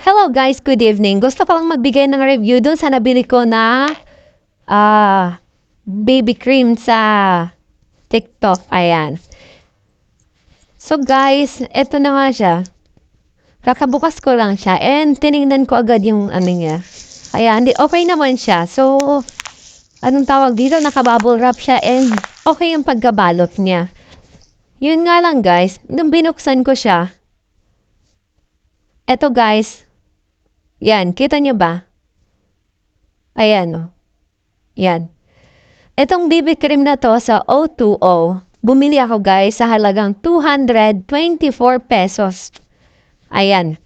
Hello guys, good evening. Gusto ko lang magbigay ng review dun sa nabili ko na baby cream sa TikTok. Ayan. So guys, eto na nga siya. Kakabukas ko lang siya and tinignan ko agad yung ano niya. Ayan, okay naman siya. So, anong tawag dito? Nakabubble wrap siya and okay yung pagkabalot niya. Yun nga lang guys, nung binuksan ko siya, eto guys, yan, kita nyo ba? Ayan, o. Yan. Itong BB cream na to sa O2O, bumili ako guys sa halagang 224 pesos. Ayan.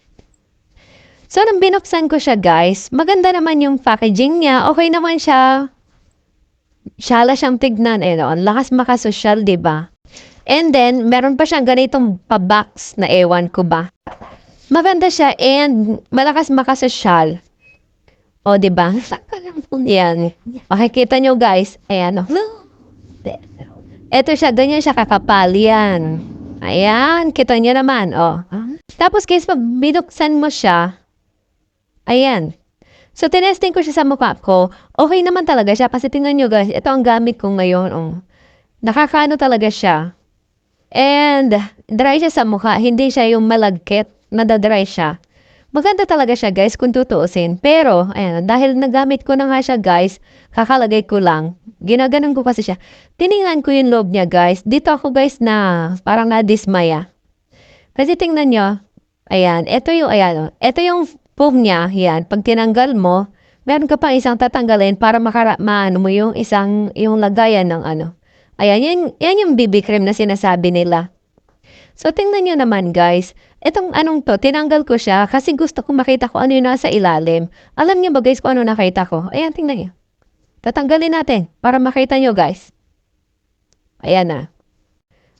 So, nung binuksan ko siya guys, maganda naman yung packaging niya. Okay naman siya. Shala siyang tignan. Eh, no? Ang lakas makasosyal, diba? And then, meron pa siyang ganitong pa-box na ewan ko ba. Maganda siya and malakas makasosyal. O, diba? Yan. Makikita nyo guys. Ayan o. Ito siya, ganyan siya kakapal. Yan. Ayan. Kita nyo naman. O. Tapos guys, pag binuksan mo siya, ayan. So, tinesting ko siya sa mukha ko. Okay naman talaga siya. Kasi tingnan nyo guys, ito ang gamit ko ngayon. O. Nakakaano talaga siya. And, dry siya sa mukha. Hindi siya yung malagkit. Nadadry siya. Maganda talaga siya guys kung tutuusin. Pero, ayan, dahil nagamit ko na nga siya guys, kakalagay ko lang. Ginaganon ko kasi siya. Tiningnan ko yung loob niya guys. Dito ako guys na parang nadismaya. Kasi tingnan nyo, ayan, ito yung foam niya, yan. Pag tinanggal mo, meron ka pa isang tatanggalin para maano mo yung yung lagayan ng ano. Ayan, yan yung BB cream na sinasabi nila. So, tingnan nyo naman guys, itong anong to, tinanggal ko siya kasi gusto ko makita ko ano yung nasa ilalim. Alam niyo ba guys kung ano nakita ko? Ayan, tingnan nyo. Tatanggalin natin para makita nyo guys. Ayan na.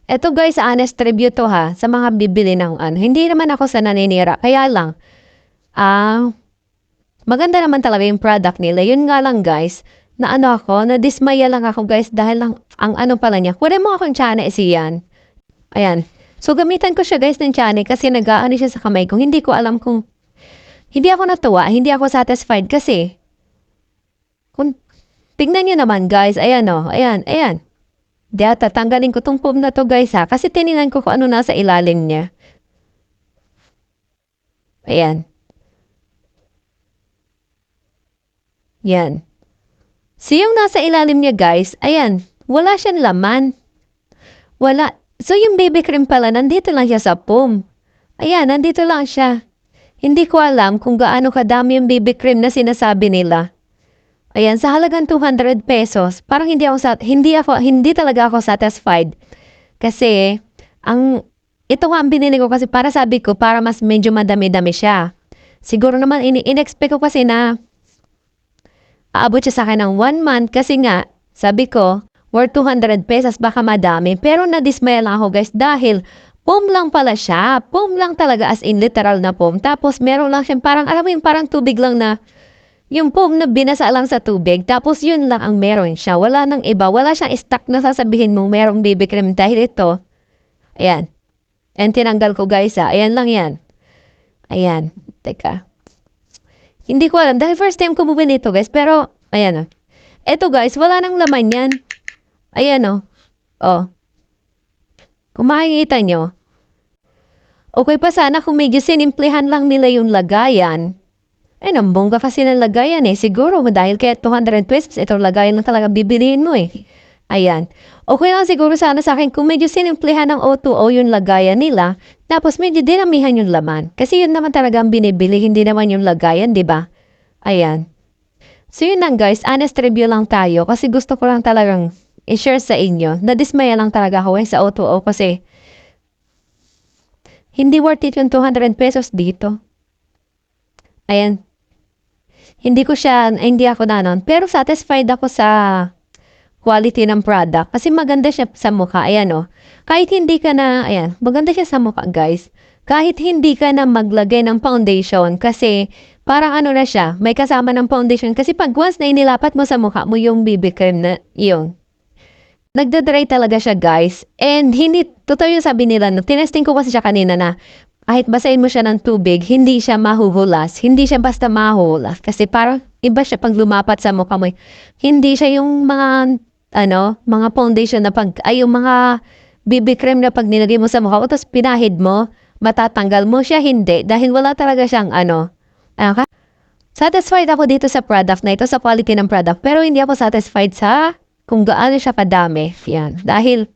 Ito guys, honest review to ha, sa mga bibili ng ano. Hindi naman ako sa naninira, kaya lang, maganda naman talaga yung product nila. Yun nga lang guys, na ano ako, nadismaya lang ako guys dahil lang, ang ano pala niya. Kunin mo akong tiyanek siyan. Ayan. So, gamitan ko siya guys ng tiyanek kasi nag-aano siya sa kamay ko. Hindi ko alam kung, hindi ako natuwa, hindi ako satisfied kasi, kung, tignan nyo naman guys, ayan o, ayan. Diya, tatanggalin ko tong foam na to guys ha, kasi tinignan ko kung ano nasa ilalim niya. Ayan. Yan. So, yung nasa ilalim niya guys, ayan, wala siyang laman. Wala. So, yung baby cream pala, nandito lang siya sa foam. Ayan, nandito lang siya. Hindi ko alam kung gaano kadami yung baby cream na sinasabi nila. Ayan, sa halagang 200 pesos, parang hindi talaga ako satisfied. Kasi, ito nga ang binili ko kasi para sabi ko, para mas medyo madami-dami siya. Siguro naman, in-expect ko kasi na aabot siya sa akin ng 1 month kasi nga, sabi ko, worth 200 pesos, baka madami. Pero nadismaya lang ako guys dahil foam lang pala siya. Foam lang talaga as in literal na foam. Tapos meron lang siya parang, alam mo yung parang tubig lang na, yung foam na binasa lang sa tubig. Tapos yun lang ang meron siya. Wala nang iba. Wala siyang stock na sasabihin mong merong BB cream dahil ito. Ayan. And tinanggal ko guys ha. Ayan lang yan. Ayan. Teka. Hindi ko alam. Dahil first time ko bumili ito guys. Pero, ayan o. Ito guys, wala nang laman yan. Ayan o. Oh. Kung makikita nyo. Okay pa sana kung medyo sinimplihan lang nila yung lagayan. Ay, ang bongga kasi ng lagayan eh. Siguro dahil kaya 200 pesos, itong lagayan lang talaga bibiliin mo eh. Ayan. Okay lang siguro sana sa akin kung medyo sinimplihan ng O2O yung lagayan nila. Tapos medyo dinamihan yung laman. Kasi yun naman talaga ang binibili, hindi naman yung lagayan, di ba? Ayan. So yun lang guys, honest review lang tayo. Kasi gusto ko lang talagang i-share sa inyo. Nadismaya lang talaga ako sa O2O kasi hindi worth it yung 200 pesos dito. Ayan. Hindi ako nanon. Pero satisfied ako sa quality ng product. Kasi maganda siya sa mukha. Ayan o. Kahit hindi ka na, ayan, maganda siya sa mukha guys. Kahit hindi ka na maglagay ng foundation. Kasi parang ano na siya, may kasama ng foundation. Kasi pag once na inilapat mo sa mukha mo yung BB cream na yung nagdadry talaga siya guys. And hindi, totoo yung sabi nila, no, tinesting ko kasi siya kanina na kahit basahin mo siya ng tubig, hindi siya mahuhulas. Hindi siya basta mahuhulas. Kasi parang iba siya pag lumapat sa mukha mo. Hindi siya yung mga, mga foundation na ay yung mga BB cream na pag nilagay mo sa mukha mo, tapos pinahid mo, matatanggal mo siya, hindi. Dahil wala talaga siyang satisfied ako dito sa product na ito, sa quality ng product. Pero hindi ako satisfied sa kung gaano siya kadami. Yan. Dahil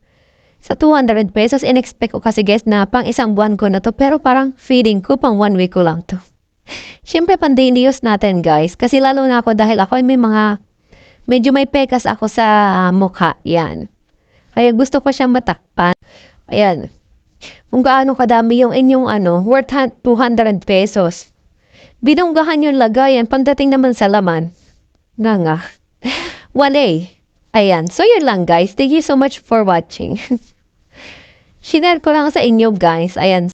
sa 200 pesos, in-expect ko kasi guys na pang isang buwan ko na to. Pero parang feeling ko pang 1 week ko lang to. Siyempre pang daily use natin guys. Kasi lalo na ako dahil ako ay medyo may pekas ako sa mukha. Yan. Kaya gusto ko siyang matakpan. Ayan. Kung gaano kadami yung inyong worth 200 pesos. Binunggahan yung lagayan, pagdating naman sa laman. Nga. Wale. Ayan. So yun lang guys. Thank you so much for watching. Shinare ko lang sa inyo guys. Ayan.